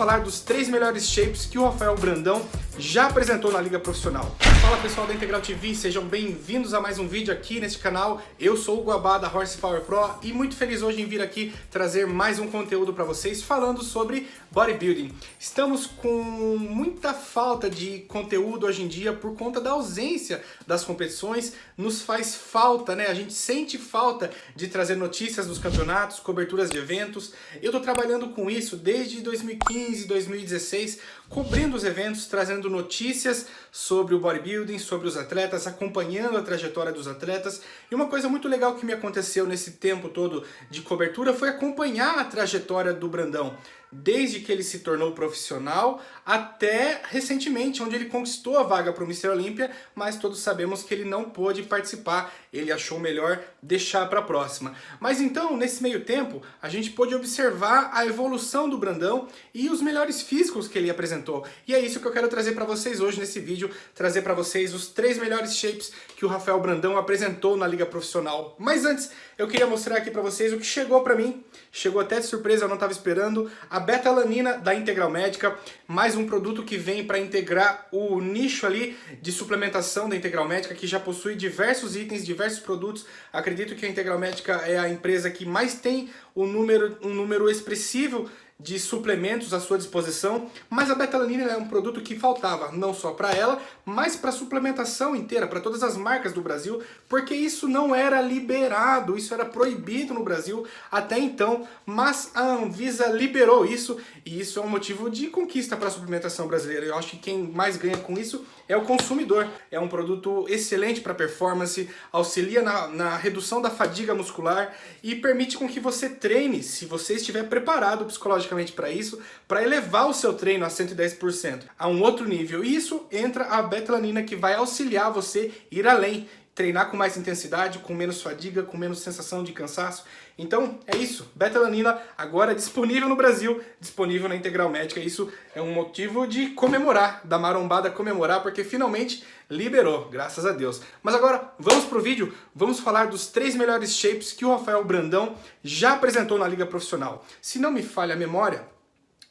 falar dos 3 melhores shapes que o Rafael Brandão já apresentou na Liga Profissional. Fala pessoal da Integral TV, sejam bem-vindos a mais um vídeo aqui neste canal. Eu sou o Guabá da Horsepower Pro e muito feliz hoje em vir aqui trazer mais um conteúdo para vocês falando sobre bodybuilding. Estamos com muita falta de conteúdo hoje em dia por conta da ausência das competições. Nos faz falta, né? A gente sente falta de trazer notícias dos campeonatos, coberturas de eventos. Eu tô trabalhando com isso desde 2015, 2016, cobrindo os eventos, trazendo notícias sobre o bodybuilding, sobre os atletas, acompanhando a trajetória dos atletas. E uma coisa muito legal que me aconteceu nesse tempo todo de cobertura foi acompanhar a trajetória do Brandão, desde que ele se tornou profissional até recentemente, onde ele conquistou a vaga para o Mr. Olímpia, mas todos sabemos que ele não pôde participar, ele achou melhor deixar para a próxima. Mas então, nesse meio tempo, a gente pôde observar a evolução do Brandão e os melhores físicos que ele apresentou. E é isso que eu quero trazer para vocês hoje nesse vídeo, trazer para vocês os 3 melhores shapes que o Rafael Brandão apresentou na Liga Profissional. Mas antes, eu queria mostrar aqui para vocês o que chegou para mim, chegou até de surpresa, eu não estava esperando, a beta-alanina da Integral Médica, mais um produto que vem para integrar o nicho ali de suplementação da Integral Médica, que já possui diversos itens, diversos produtos. Acredito que a Integral Médica é a empresa que mais tem um número expressivo de suplementos à sua disposição, mas a beta-alanina é um produto que faltava, não só para ela, mas para a suplementação inteira, para todas as marcas do Brasil, porque isso não era liberado, isso era proibido no Brasil até então, mas a Anvisa liberou isso, e isso é um motivo de conquista para a suplementação brasileira. Eu acho que quem mais ganha com isso é o consumidor. É um produto excelente para performance, auxilia na redução da fadiga muscular e permite com que você treine, se você estiver preparado psicologicamente para isso, para elevar o seu treino a 110%, a um outro nível. E isso entra a beta-alanina, que vai auxiliar você ir além, treinar com mais intensidade, com menos fadiga, com menos sensação de cansaço. Então é isso, beta-alanina agora disponível no Brasil, disponível na Integral Médica. Isso é um motivo de comemorar, da marombada comemorar, porque finalmente liberou, graças a Deus. Mas agora vamos pro vídeo, vamos falar dos 3 melhores shapes que o Rafael Brandão já apresentou na Liga Profissional. Se não me falha a memória,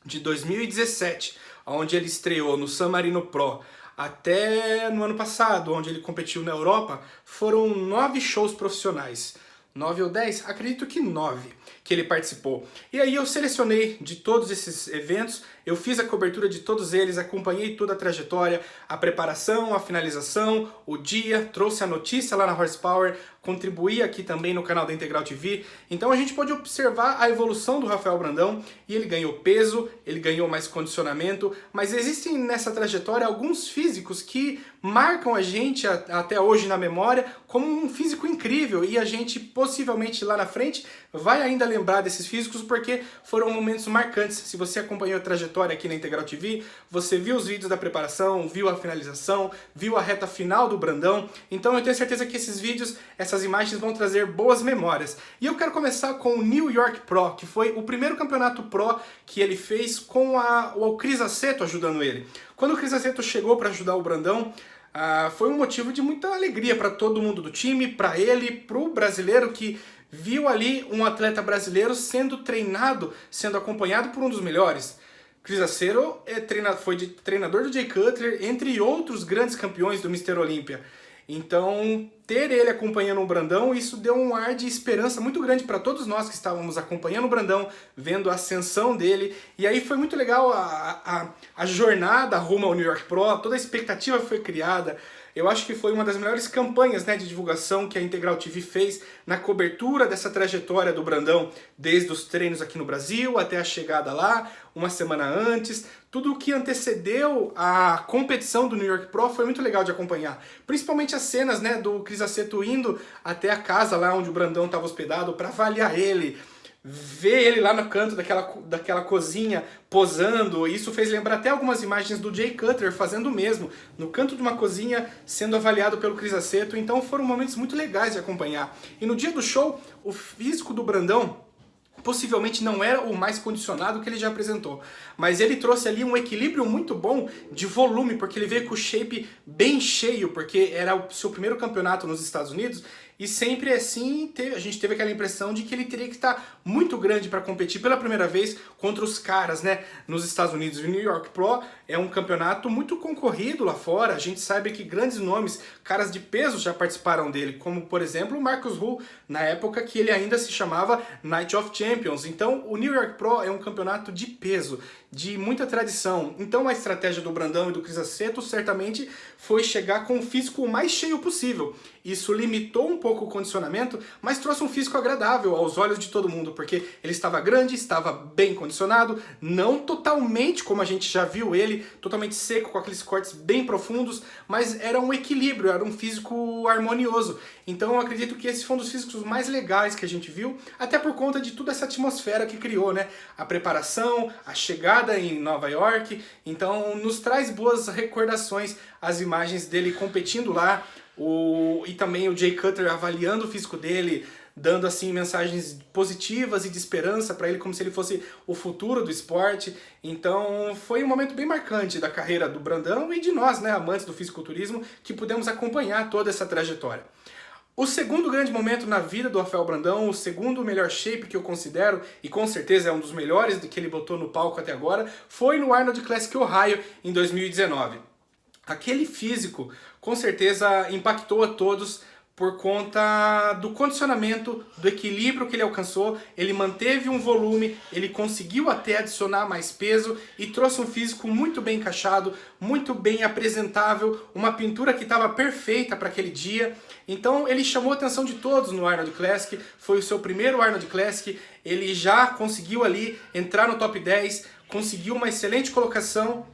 de 2017, onde ele estreou no San Marino Pro, até no ano passado, onde ele competiu na Europa, foram 9 shows profissionais. 9 ou 10? Acredito que 9 que ele participou. E aí eu selecionei de todos esses eventos, eu fiz a cobertura de todos eles, acompanhei toda a trajetória, a preparação, a finalização, o dia, trouxe a notícia lá na Horsepower, contribuí aqui também no canal da Integral TV. Então a gente pode observar a evolução do Rafael Brandão, e ele ganhou peso, ele ganhou mais condicionamento, mas existem nessa trajetória alguns físicos que marcam a gente até hoje na memória como um físico incrível, e a gente possivelmente lá na frente vai ainda lembrar desses físicos porque foram momentos marcantes. Se você acompanhou a trajetória aqui na Integral TV, você viu os vídeos da preparação, viu a finalização, viu a reta final do Brandão, então eu tenho certeza que esses vídeos, essas imagens vão trazer boas memórias. E eu quero começar com o New York Pro, que foi o primeiro campeonato Pro que ele fez com o Cris Aceto ajudando ele. Quando o Cris Aceto chegou para ajudar o Brandão, foi um motivo de muita alegria para todo mundo do time, para ele, para o brasileiro que viu ali um atleta brasileiro sendo treinado, sendo acompanhado por um dos melhores. Cris Aceto foi treinador do Jay Cutler, entre outros grandes campeões do Mr. Olímpia. Então, ter ele acompanhando o Brandão, isso deu um ar de esperança muito grande para todos nós que estávamos acompanhando o Brandão, vendo a ascensão dele. E aí foi muito legal a jornada rumo ao New York Pro, toda a expectativa foi criada. Eu acho que foi uma das melhores campanhas, né, de divulgação que a Integral TV fez na cobertura dessa trajetória do Brandão, desde os treinos aqui no Brasil até a chegada lá, uma semana antes. Tudo o que antecedeu a competição do New York Pro foi muito legal de acompanhar. Principalmente as cenas, né, do Cris Aceto indo até a casa lá onde o Brandão estava hospedado para avaliar ele, ver ele lá no canto daquela cozinha posando. Isso fez lembrar até algumas imagens do Jay Cutler fazendo o mesmo, no canto de uma cozinha sendo avaliado pelo Cris Aceto. Então foram momentos muito legais de acompanhar. E no dia do show, o físico do Brandão possivelmente não era o mais condicionado que ele já apresentou, mas ele trouxe ali um equilíbrio muito bom de volume, porque ele veio com o shape bem cheio, porque era o seu primeiro campeonato nos Estados Unidos. e sempre assim a gente teve aquela impressão de que ele teria que estar muito grande para competir pela primeira vez contra os caras, né, nos Estados Unidos. O New York Pro é um campeonato muito concorrido lá fora, a gente sabe que grandes nomes, caras de peso já participaram dele, como por exemplo o Marcus Hull, na época que ele ainda se chamava Night of Champions. Então o New York Pro é um campeonato de peso, de muita tradição. Então a estratégia do Brandão e do Chris Aceto certamente foi chegar com o físico o mais cheio possível. Isso limitou um pouco o condicionamento, mas trouxe um físico agradável aos olhos de todo mundo, porque ele estava grande, estava bem condicionado, não totalmente como a gente já viu ele, totalmente seco, com aqueles cortes bem profundos, mas era um equilíbrio, era um físico harmonioso. Então eu acredito que esse foi um dos físicos mais legais que a gente viu, até por conta de toda essa atmosfera que criou, né? A preparação, a chegada em Nova York, então nos traz boas recordações as imagens dele competindo lá, e também o Jay Cutler avaliando o físico dele, dando assim mensagens positivas e de esperança para ele, como se ele fosse o futuro do esporte. Então foi um momento bem marcante da carreira do Brandão e de nós, né, amantes do fisiculturismo, que pudemos acompanhar toda essa trajetória. O segundo grande momento na vida do Rafael Brandão, o segundo melhor shape que eu considero, e com certeza é um dos melhores que ele botou no palco até agora, foi no Arnold Classic Ohio em 2019. Aquele físico com certeza impactou a todos por conta do condicionamento, do equilíbrio que ele alcançou. Ele manteve um volume, ele conseguiu até adicionar mais peso e trouxe um físico muito bem encaixado, muito bem apresentável, uma pintura que estava perfeita para aquele dia. Então ele chamou a atenção de todos no Arnold Classic, foi o seu primeiro Arnold Classic, ele já conseguiu ali entrar no top 10, conseguiu uma excelente colocação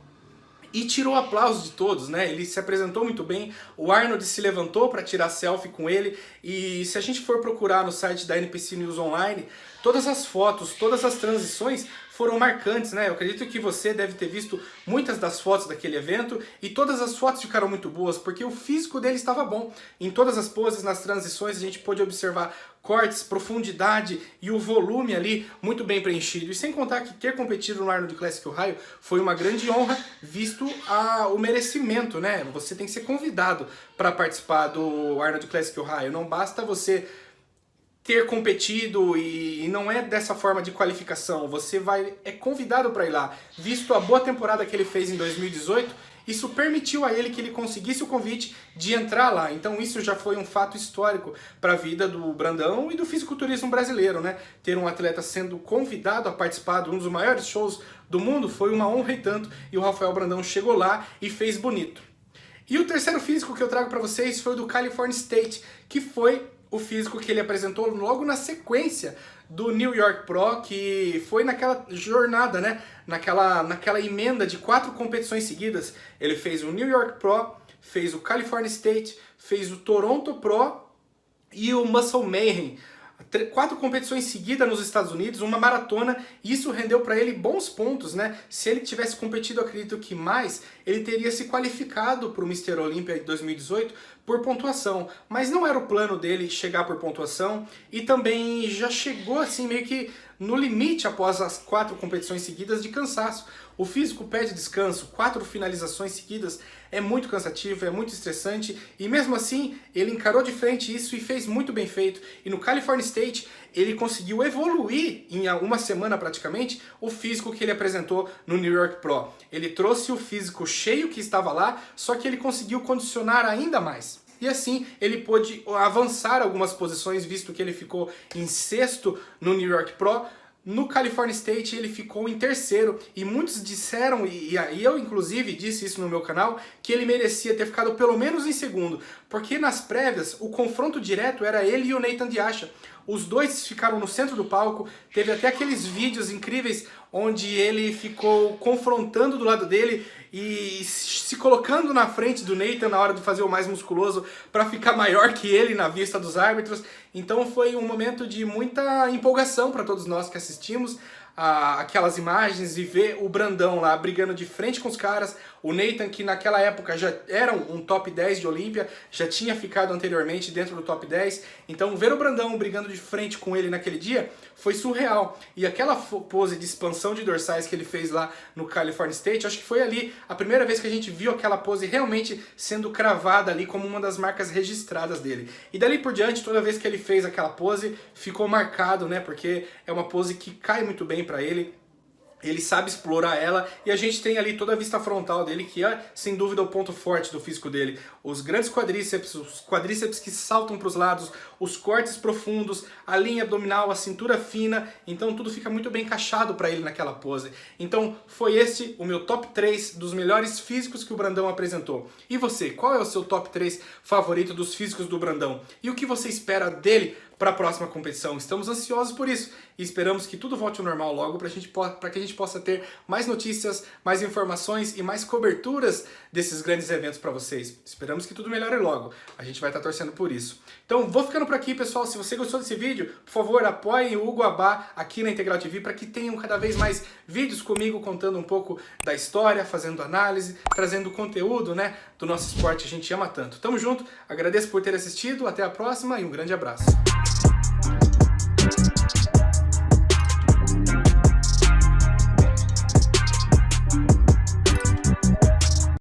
e tirou aplausos de todos, né? Ele se apresentou muito bem, o Arnold se levantou para tirar selfie com ele, e se a gente for procurar no site da NPC News Online, todas as fotos, todas as transições foram marcantes, né? Eu acredito que você deve ter visto muitas das fotos daquele evento, e todas as fotos ficaram muito boas, porque o físico dele estava bom. Em todas as poses, nas transições, a gente pôde observar cortes, profundidade e o volume ali muito bem preenchido. E sem contar que ter competido no Arnold Classic Ohio foi uma grande honra, visto o merecimento, né? Você tem que ser convidado para participar do Arnold Classic Ohio. Não basta você ter competido e não é dessa forma de qualificação. Você é convidado para ir lá. Visto a boa temporada que ele fez em 2018, isso permitiu a ele que ele conseguisse o convite de entrar lá. Então isso já foi um fato histórico para a vida do Brandão e do fisiculturismo brasileiro, né? Ter um atleta sendo convidado a participar de um dos maiores shows do mundo foi uma honra e tanto, e o Rafael Brandão chegou lá e fez bonito. E o terceiro físico que eu trago para vocês foi o do California State, que foi o físico que ele apresentou logo na sequência do New York Pro, que foi naquela jornada, né? Naquela emenda de 4 competições seguidas. Ele fez o New York Pro, fez o California State, fez o Toronto Pro e o Muscle Mayhem. 4 competições seguidas nos Estados Unidos, uma maratona, e isso rendeu para ele bons pontos, né? Se ele tivesse competido, acredito que mais, ele teria se qualificado para o Mr. Olympia de 2018 por pontuação, mas não era o plano dele chegar por pontuação, e também já chegou assim meio que no limite após as 4 competições seguidas de cansaço. O físico pede descanso, 4 finalizações seguidas é muito cansativo, é muito estressante, e mesmo assim ele encarou de frente isso e fez muito bem feito. E no California State ele conseguiu evoluir em uma semana praticamente o físico que ele apresentou no New York Pro. Ele trouxe o físico cheio que estava lá, só que ele conseguiu condicionar ainda mais. E assim ele pôde avançar algumas posições, visto que ele ficou em 6º no New York Pro. No California State ele ficou em 3º, e muitos disseram, e eu inclusive disse isso no meu canal, que ele merecia ter ficado pelo menos em 2º, porque nas prévias o confronto direto era ele e o Nathan Diasha. Os dois ficaram no centro do palco, teve até aqueles vídeos incríveis onde ele ficou confrontando do lado dele e se colocando na frente do Nathan na hora de fazer o mais musculoso para ficar maior que ele na vista dos árbitros. Então foi um momento de muita empolgação para todos nós que assistimos. aquelas imagens e ver o Brandão lá brigando de frente com os caras, o Nathan, que naquela época já era um top 10 de Olímpia, já tinha ficado anteriormente dentro do top 10, então ver o Brandão brigando de frente com ele naquele dia foi surreal. E aquela pose de expansão de dorsais que ele fez lá no California State, acho que foi ali a primeira vez que a gente viu aquela pose realmente sendo cravada ali como uma das marcas registradas dele. E dali por diante, toda vez que ele fez aquela pose, ficou marcado, né? Porque é uma pose que cai muito bem pra ele. Ele sabe explorar ela e a gente tem ali toda a vista frontal dele, que é sem dúvida o ponto forte do físico dele. Os grandes quadríceps, os quadríceps que saltam para os lados, os cortes profundos, a linha abdominal, a cintura fina, então tudo fica muito bem encaixado para ele naquela pose. Então foi este o meu top 3 dos melhores físicos que o Brandão apresentou. E você, qual é o seu top 3 favorito dos físicos do Brandão? E o que você espera dele para a próxima competição? Estamos ansiosos por isso e esperamos que tudo volte ao normal logo para que a gente possa ter mais notícias, mais informações e mais coberturas desses grandes eventos para vocês. Esperamos que tudo melhore logo. A gente vai estar torcendo por isso. Então vou ficando por aqui, pessoal. Se você gostou desse vídeo, por favor, apoiem o Hugo Abá aqui na Integral TV para que tenham cada vez mais vídeos comigo contando um pouco da história, fazendo análise, trazendo conteúdo, né, do nosso esporte que a gente ama tanto. Tamo junto, agradeço por ter assistido, até a próxima e um grande abraço.